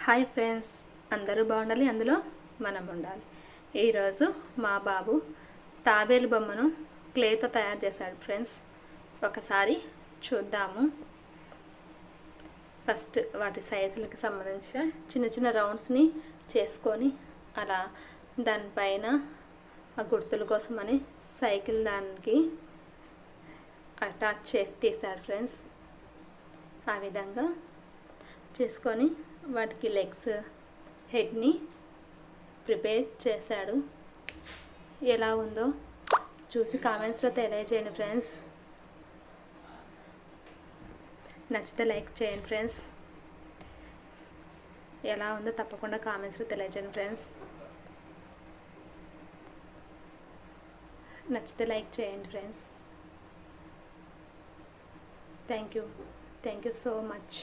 Hi friends, అందరూ బాగుండాలి, అందులో మనం ఉండాలి. ఈరోజు మా బాబు తాబేలు బొమ్మను క్లేతో తయారు చేశాడు ఫ్రెండ్స్. ఒకసారి చూద్దాము. ఫస్ట్ వాటి సైజులకు సంబంధించిన చిన్న చిన్న రౌండ్స్ని చేసుకొని అలా దానిపైన ఆ గుర్తుల కోసమని సైకిల్ దానికి అటాచ్ చేసి తీశాడు ఫ్రెండ్స్. ఆ విధంగా చేసుకొని వాటికి లెగ్స్, హెడ్ని ప్రిపేర్ చేశాడు. ఎలా ఉందో చూసి కామెంట్స్లో తెలియజేయండి ఫ్రెండ్స్. నచ్చితే లైక్ చేయండి ఫ్రెండ్స్. ఎలా ఉందో తప్పకుండా కామెంట్స్లో తెలియజేయండి ఫ్రెండ్స్. నచ్చితే లైక్ చేయండి friends. Thank you so much.